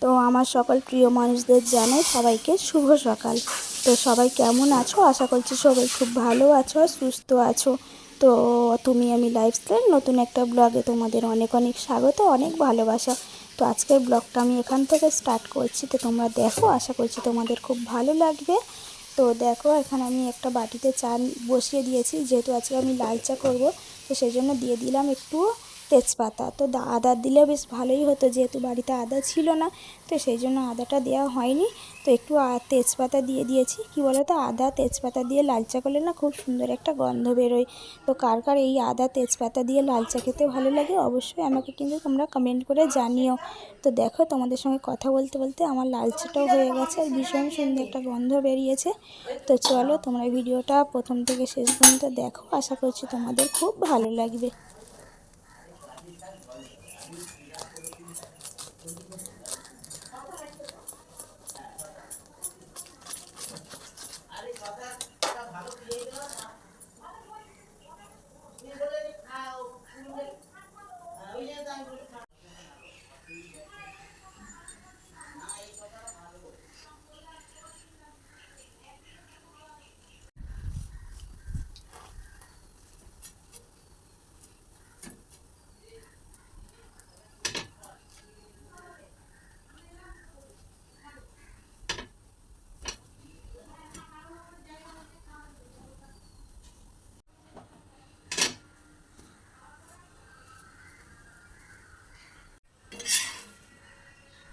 তো আমার সকল প্রিয় মানুষদের জানাই সবাইকে শুভ সকাল। তো সবাই কেমন আছো? আশা করছি সবাই খুব ভালো আছো আর সুস্থ আছো। তো তুমি আমি লাইফস্টাইল নতুন একটা ব্লগে তোমাদের অনেক অনেক স্বাগত, অনেক ভালোবাসা। তো আজকের ব্লগটা আমি এখান থেকে স্টার্ট করছি। তো তোমরা দেখো, আশা করছি তোমাদের খুব ভালো লাগবে। তো দেখো, এখানে আমি একটা বাটিতে চা বসিয়ে দিয়েছি, যেহেতু আজকে আমি লাল চা করবো। তো সেই জন্য দিয়ে দিলাম একটু তেজপাতা। তো আদা দিলে বেশ ভালোই হতো, যেহেতু বাড়িতে আদা ছিল না, তো সেই জন্য আদাটা দেওয়া হয়নি। তো একটু তেজপাতা দিয়ে দিয়েছি। কি বলো তো, আদা তেজপাতা দিয়ে লাল চা করলে না খুব সুন্দর একটা গন্ধ বেরোয়। তো কার কার এই আদা তেজপাতা দিয়ে লাল চা খেতে ভালো লাগে অবশ্যই আমাকে কিন্তু তোমরা কমেন্ট করে জানিও। তো দেখো, তোমাদের সঙ্গে কথা বলতে বলতে আমার লাল চাটাও হয়ে গেছে আর ভীষণ সুন্দর একটা গন্ধ বেরিয়েছে। তো চলো, তোমরা ভিডিওটা প্রথম থেকে শেষ পর্যন্ত দেখো, আশা করছি তোমাদের খুব ভালো লাগবে।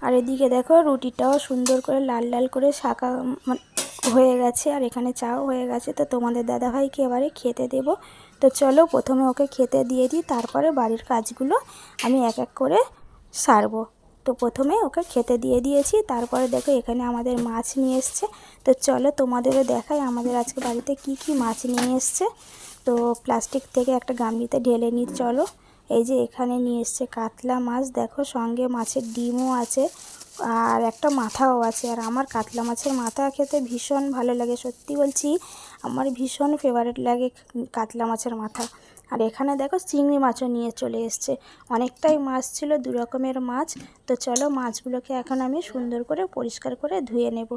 আর এদিকে দেখো, রুটিটাও সুন্দর করে লাল লাল করে শাঁকা হয়ে গেছে, আর এখানে চাও হয়ে গেছে। তো তোমাদের দাদাভাইকে এবারে খেতে দেব। তো চলো, প্রথমে ওকে খেতে দিয়ে দিই, তারপরে বাড়ির কাজগুলো আমি এক এক করে সারবো। তো প্রথমে ওকে খেতে দিয়ে দিয়েছি, তারপরে দেখো এখানে আমাদের মাছ নিয়ে এসছে। তো চলো তোমাদেরও দেখাই আমাদের আজকে বাড়িতে কি কি মাছ নিয়ে এসছে। তো প্লাস্টিক থেকে একটা গামলিতে ঢেলে নিই চলো। এই যে এখানে নিয়ে এসছে কাতলা মাছ, দেখো সঙ্গে মাছের ডিমও আছে আর একটা মাথাও আছে। আর আমার কাতলা মাছের মাথা খেতে ভীষণ ভালো লাগে, সত্যি বলছি আমার ভীষণ ফেভারিট লাগে কাতলা মাছের মাথা। আর এখানে দেখো চিংড়ি মাছও নিয়ে চলে এসছে, অনেকটাই মাছ ছিল, দু রকমের মাছ। তো চলো, মাছগুলোকে এখন আমি সুন্দর করে পরিষ্কার করে ধুয়ে নেব।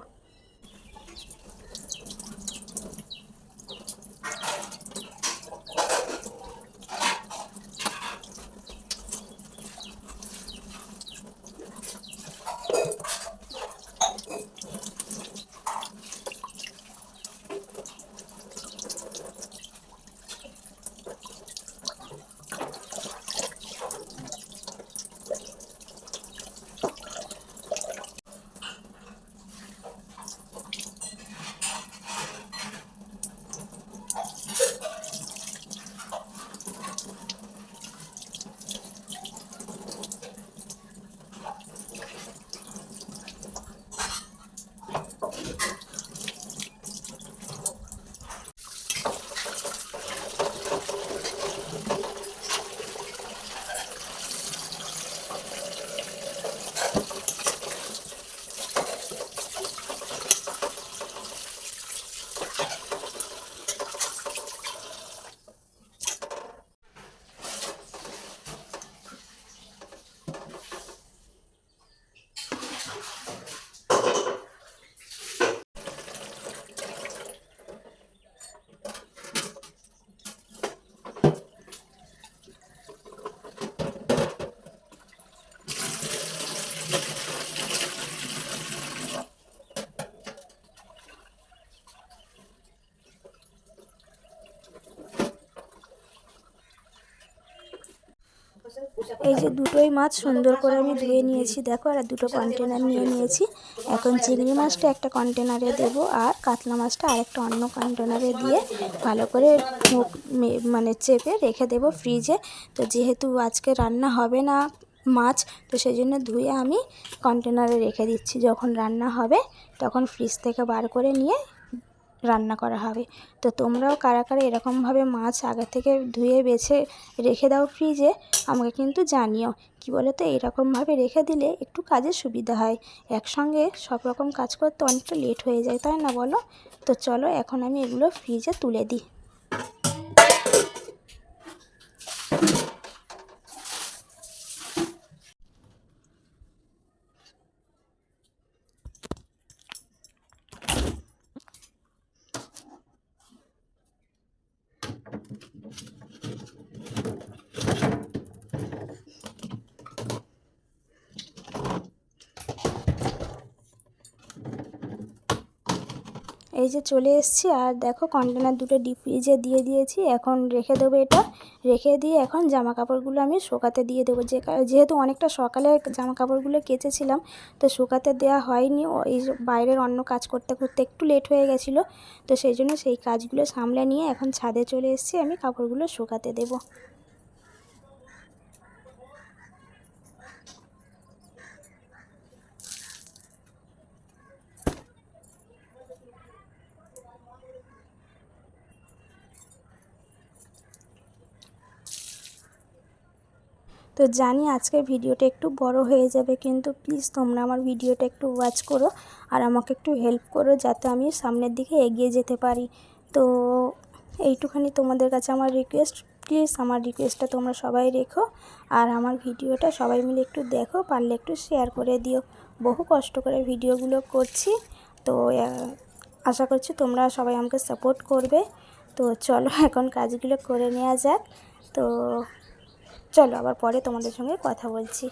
এই যে দুটোই মাছ সুন্দর করে আমি ধুয়ে নিয়েছি দেখো, আর দুটো কন্টেনার নিয়ে নিয়েছি। এখন চিংড়ি মাছটা একটা কন্টেনারে দেব, আর কাতলা মাছটা আরেকটা অন্য কন্টেনারে দিয়ে ভালো করে মুখ মানে চেপে রেখে দেব ফ্রিজে। তো যেহেতু আজকে রান্না হবে না মাছ, তো সেই জন্য ধুয়ে আমি কন্টেনারে রেখে দিচ্ছি, যখন রান্না হবে তখন ফ্রিজ থেকে বার করে নিয়ে রান্না করা হবে। তো তোমরাও কারা কারা এরকমভাবে মাছ আগে থেকে ধুয়ে বেছে রেখে দাও ফ্রিজে, আমাকে কিন্তু জানিও। কি বলো তো, এরকমভাবে রেখে দিলে একটু কাজের সুবিধা হয়, একসঙ্গে সব রকম কাজ করতে অনেকটা লেট হয়ে যায়, তাই না বলো? তো চলো, এখন আমি এগুলো ফ্রিজে তুলে দিই। এই যে চলে এসেছি, আর দেখো কন্টেনার দুটো ডিপ ফ্রিজে দিয়ে দিয়েছি। এখন রেখে দেবো, এটা রেখে দিয়ে এখন জামা কাপড়গুলো আমি শুকাতে দিয়ে দেবো। যেহেতু অনেকটা সকালে জামা কাপড়গুলো কেচেছিলাম, তো শুকাতে দেওয়া হয়নি। এই বাইরের অন্য কাজ করতে করতে একটু লেট হয়ে গেছিলো, তো সেই জন্য সেই কাজগুলো সামলে নিয়ে এখন ছাদে চলে এসেছি, আমি কাপড়গুলো শুকাতে দেবো। তো জানি আজকের ভিডিওটা একটু বড় হয়ে যাবে, কিন্তু প্লিজ তোমরা আমার ভিডিওটা একটু ওয়াচ করো আর আমাকে একটু হেল্প করো, যাতে আমি সামনের দিকে এগিয়ে যেতে পারি। তো এইটুখানি তোমাদের কাছে আমার রিকোয়েস্ট, প্লিজ আমার রিকোয়েস্টটা তোমরা সবাই রেখো, আর আমার ভিডিওটা সবাই মিলে একটু দেখো, পারলে একটু শেয়ার করে দিও। বহু কষ্ট করে ভিডিওগুলো করছি, তো আশা করছি তোমরা সবাই আমাকে সাপোর্ট করবে। তো চলো এখন কাজগুলো করে নেওয়া যাক। তো চলো আবার পরে তোমাদের সঙ্গে কথা বলছি।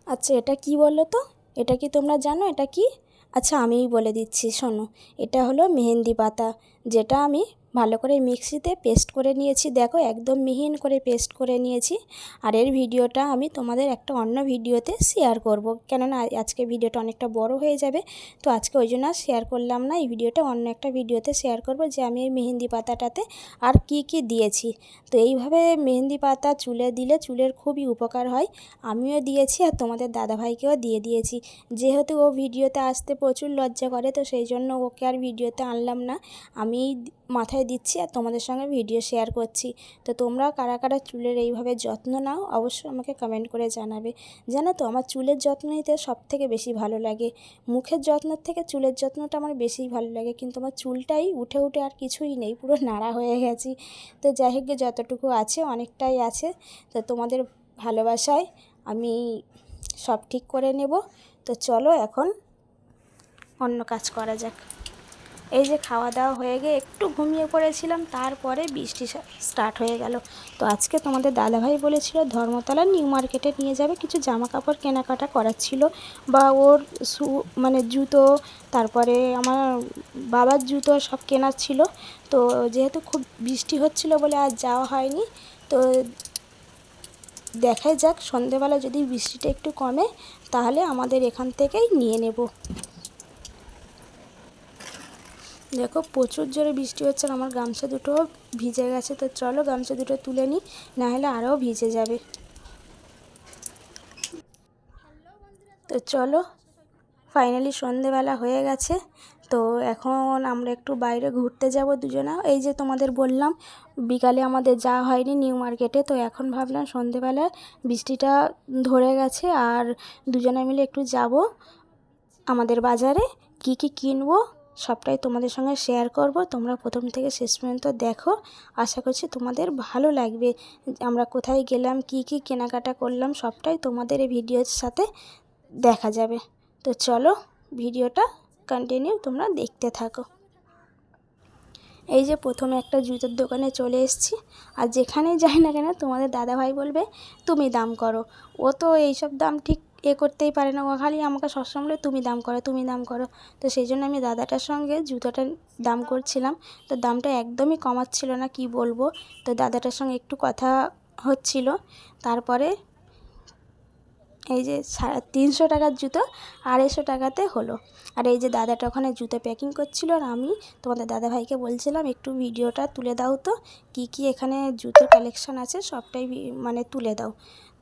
আচ্ছা, এটা কি বলো তো? এটা কি তোমরা জানো এটা কি? আচ্ছা, আমিই বলে দিচ্ছি, শোনো। এটা হলো মেহেন্দি পাতা, যেটা আমি ভালো করে মিক্সিতে পেস্ট করে নিয়েছি। দেখো একদম মিহিন করে পেস্ট করে নিয়েছি। আর এর ভিডিওটা আমি তোমাদের একটা অন্য ভিডিওতে শেয়ার করব, কেননা আজকে ভিডিওটা অনেকটা বড় হয়ে যাবে। তো আজকে ওই জন্য শেয়ার করলাম না, এই ভিডিওটা অন্য একটা ভিডিওতে শেয়ার করব, যে আমি এই মেহেন্দি পাতাটাতে আর কি কি দিয়েছি। তো এইভাবে মেহেন্দি পাতা চুলে দিলে চুলের খুবই উপকার হয়। আমিও দিয়েছি আর তোমাদের দাদাভাইকেও দিয়ে দিয়েছি। যেহেতু ও ভিডিওতে আসতে প্রচুর লজ্জা করে, তো সেই জন্য ওকে আর ভিডিওতে আনলাম না। আমি মাথায় দিচ্ছি আর তোমাদের সঙ্গে ভিডিও শেয়ার করছি। তো তোমরা কারা কারা চুলের এইভাবে যত্ন নাও, অবশ্যই আমাকে কমেন্ট করে জানাবে। জানো তো, আমার চুলের যত্ন নিতে সবথেকে বেশি ভালো লাগে। মুখের যত্নের থেকে চুলের যত্নটা আমার বেশি ভালো লাগে, কিন্তু আমার চুলটাই উঠে উঠে আর কিছুই নেই, পুরো নাড়া হয়ে গেছি। তো যাই হোক, যতটুকু আছে অনেকটাই আছে। তো তোমাদের ভালোবাসায় আমি সব ঠিক করে নেব। তো চলো এখন অন্য কাজ করা যাক। এই যে খাওয়া দাওয়া হয়ে গিয়ে একটু ঘুমিয়ে পড়েছিলাম, তারপরে বৃষ্টি স্টার্ট হয়ে গেল। তো আজকে তোমাদের দাদাভাই বলেছিল ধর্মতলা নিউ মার্কেটে নিয়ে যাবে, কিছু জামা কাপড় কেনাকাটা করার ছিল, বা ওর মানে জুতো, তারপরে আমার বাবার জুতো সব কেনার ছিল। তো যেহেতু খুব বৃষ্টি হচ্ছিল বলে আর যাওয়া হয়নি। তো দেখাই যাক, সন্ধেবেলা যদি বৃষ্টিটা একটু কমে তাহলে আমাদের এখান থেকেই নিয়ে নেব। দেখো প্রচুর জোরে বৃষ্টি হচ্ছে, আর আমার গামছা দুটো ভিজে গেছে। তো চলো গামছা দুটো তুলে নিই, নাহলে আরও ভিজে যাবে। তো চলো, ফাইনালি সন্ধেবেলা হয়ে গেছে। তো এখন আমরা একটু বাইরে ঘুরতে যাব দুজনা। এই যে তোমাদের বললাম বিকালে আমাদের যাওয়া হয়নি নিউ মার্কেটে, তো এখন ভাবলাম সন্ধেবেলা বৃষ্টিটা ধরে গেছে আর দুজনে মিলে একটু যাব আমাদের বাজারে। কি কি কিনবো সবটাই তোমাদের সঙ্গে শেয়ার করব। তোমরা প্রথম থেকে শেষ পর্যন্ত দেখো, আশা করছি তোমাদের ভালো লাগবে। আমরা কোথায় গেলাম, কি কি কেনাকাটা করলাম, সবটাই তোমাদের এই ভিডিওর সাথে দেখা যাবে। তো চলো ভিডিওটা কন্টিনিউ তোমরা দেখতে থাকো। এই যে প্রথমে একটা জুতোর দোকানে চলে এসেছি, আর যেখানেই যাই না কেন তোমাদের দাদাভাই বলবে তুমি দাম করো। ও তো এইসব দাম ঠিক করতেই পারে না, ও খালি আমাকে সবসময় তুমি দাম করো, তুমি দাম করো। তো সেই জন্য আমি দাদাটার সঙ্গে জুতোটার দাম করছিলাম, তো দামটা একদমই কমাচ্ছিল না, কি বলবো। তো দাদাটার সঙ্গে একটু কথা হচ্ছিল, তারপরে এই যে 350 টাকার জুতো 250 টাকাতে হলো। আর এই যে দাদাটা ওখানে জুতো প্যাকিং করছিল, আর আমি তোমাদের দাদাভাইকে বলছিলাম একটু ভিডিওটা তুলে দাও তো, কি এখানে জুতোর কালেকশান আছে সবটাই মানে তুলে দাও।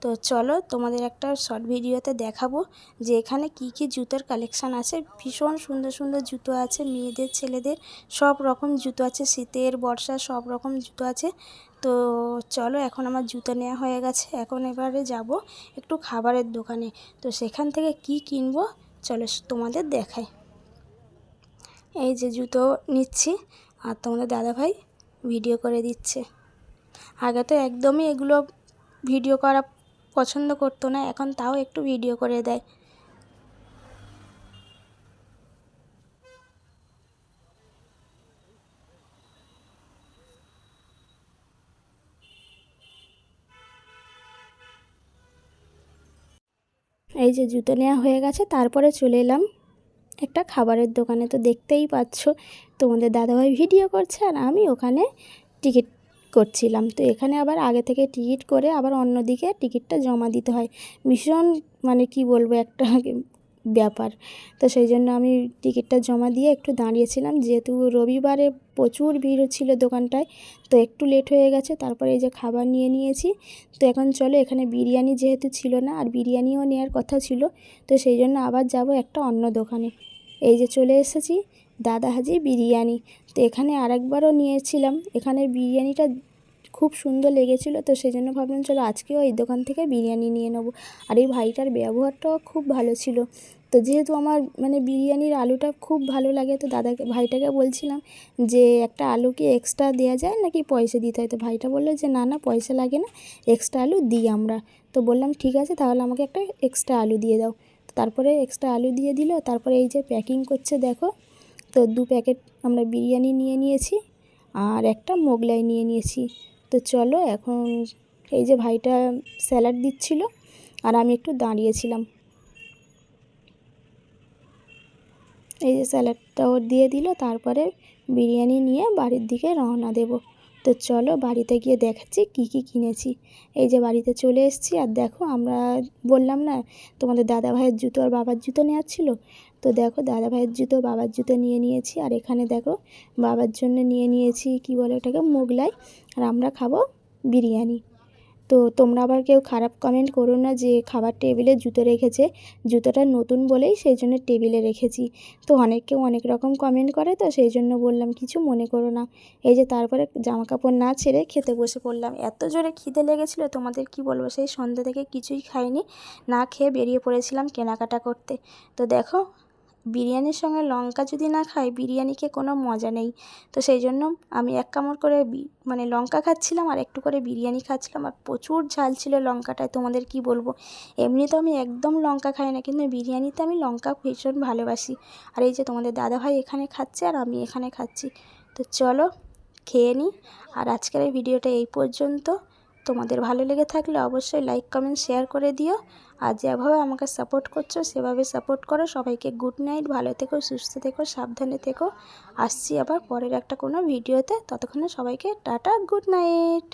তো চলো তোমাদের একটা শর্ট ভিডিওতে দেখাবো যে এখানে কি জুতোর কালেকশান আছে। ভীষণ সুন্দর সুন্দর জুতো আছে, মেয়েদের ছেলেদের সব রকম জুতো আছে, শীতের বর্ষার সব রকম জুতো আছে। তো চলো, এখন আমার জুতো নেওয়া হয়ে গেছে, এখন এবারে যাব একটু খাবারের দোকানে। তো সেখান থেকে কি কিনবো চলো তোমাদের দেখাই। এই যে জুতো নিচ্ছি, আর তোমাদের দাদাভাই ভিডিও করে দিচ্ছে। আগে তো একদমই এগুলো ভিডিও করা পছন্দ করতো না, এখন তাও একটু ভিডিও করে দেয়। এই যে জুতো নেওয়া হয়ে গেছে, তারপরে চলে এলাম একটা খাবারের দোকানে। তো দেখতেই পাচ্ছ তোমাদের দাদাভাই ভিডিও করছে, আর আমি ওখানে টিকিট করছিলাম। তো এখানে আবার আগে থেকে টিকিট করে আবার অন্যদিকে টিকিটটা জমা দিতে হয়। ভীষণ মানে কি বলবো একটা ব্যাপার। তো সেই জন্য আমি টিকিটটা জমা দিয়ে একটু দাঁড়িয়েছিলাম, যেহেতু রবিবারে প্রচুর ভিড় ছিল দোকানটায়, তো একটু লেট হয়ে গেছে। তারপরে এই যে খাবার নিয়ে নিয়েছি। তো এখন চলো, এখানে বিরিয়ানি যেহেতু ছিল না, আর বিরিয়ানিও নেওয়ার কথা ছিল, তো সেই জন্য আবার যাব একটা অন্য দোকানে। এই যে চলে এসেছি দাদা হাজি বিরিয়ানি। তো এখানে আরেকবারও নিয়েছিলাম, এখানের বিরিয়ানিটা খুব সুন্দর লেগেছিলো, তো সেই জন্য ভাবলাম চলো আজকেও এই দোকান থেকে বিরিয়ানি নিয়ে নেবো। আর এই ভাইটার ব্যবহারটাও খুব ভালো ছিল। তো যেহেতু আমার মানে বিরিয়ানির আলুটা খুব ভালো লাগে, তো ভাইটাকে বলছিলাম যে একটা আলু কি এক্সট্রা দেওয়া যায় নাকি পয়সা দিতে হয়। তো ভাইটা বললো যে না না, পয়সা লাগে না, এক্সট্রা আলু দিই আমরা। তো বললাম ঠিক আছে, তাহলে আমাকে একটা এক্সট্রা আলু দিয়ে দাও। তারপরে এক্সট্রা আলু দিয়ে দিল। তারপরে এই যে প্যাকিং করছে দেখো। তো 2 প্যাকেট আমরা বিরিয়ানি নিয়ে নিয়েছি, আর একটা মোগলাই নিয়ে নিয়েছি। তো চলো এখন এই যে ভাইটা স্যালাড দিচ্ছিল, আর আমি একটু দাঁড়িয়েছিলাম। এই যে স্যালাডটাও দিয়ে দিল, তারপরে বিরিয়ানি নিয়ে বাড়ির দিকে রওনা দেব। তো চলো বাড়িতে গিয়ে দেখাচ্ছি কি কিনেছি। এই যে বাড়িতে চলে এসেছি, আর দেখো আমরা বললাম না তোমাদের দাদা ভাইয়ের জুতো আর বাবার জুতো নেওয়ার ছিল, তো দেখো দাদা ভাইয়ের জুতো বাবার জুতো নিয়ে নিয়েছি। আর এখানে দেখো বাবার জন্য নিয়ে নিয়েছি কি বলে ওটাকে, মোগলাই, আর আমরা খাবো বিরিয়ানি। তো তোমরা আবার কেউ খারাপ কমেন্ট করো না যে খাবার টেবিলে জুতো রেখেছে, জুতোটা নতুন বলেই সেই জন্য টেবিলে রেখেছি। তো কেউ অনেক রকম কমেন্ট করে, তো সেই জন্য বললাম কিছু মনে করো না। এই যে তারপরে জামা কাপড় না ছেড়ে খেতে বসে পড়লাম, এত জোরে খিদে লেগেছিলো তোমাদের কি বলবো, সেই সন্ধ্যা থেকে কিছুই খাইনি, না খেয়ে বেরিয়ে পড়েছিলাম কেনাকাটা করতে। তো দেখো, বিরিয়ানির সঙ্গে লঙ্কা যদি না খাই বিরিয়ানিকে কোনো মজা নেই। তো সেই জন্য আমি এক কামড় করে মানে লঙ্কা খাচ্ছিলাম, আর একটু করে বিরিয়ানি খাচ্ছিলাম, আর প্রচুর ঝাল ছিল লঙ্কাটায়, তোমাদের কি বলবো। এমনি তো আমি একদম লঙ্কা খাই না, কিন্তু বিরিয়ানিতে আমি লঙ্কা ভীষণ ভালোবাসি। আর এই যে তোমাদের দাদাভাই এখানে খাচ্ছে, আর আমি এখানে খাচ্ছি। তো চলো খেয়ে নিই। আর আজকের এই ভিডিওটা এই পর্যন্ত। তোমাদের ভালো লেগে থাকলে অবশ্যই লাইক কমেন্ট শেয়ার করে দিও। আর যেভাবে আমাকে সাপোর্ট করছো সেভাবে সাপোর্ট করো। সবাইকে গুড নাইট, ভালো থেকো, সুস্থ থেকো, সাবধানে থেকো। আসছি আবার পরের একটা কোনো ভিডিওতে, ততক্ষণে সবাইকে টাটা, গুড নাইট।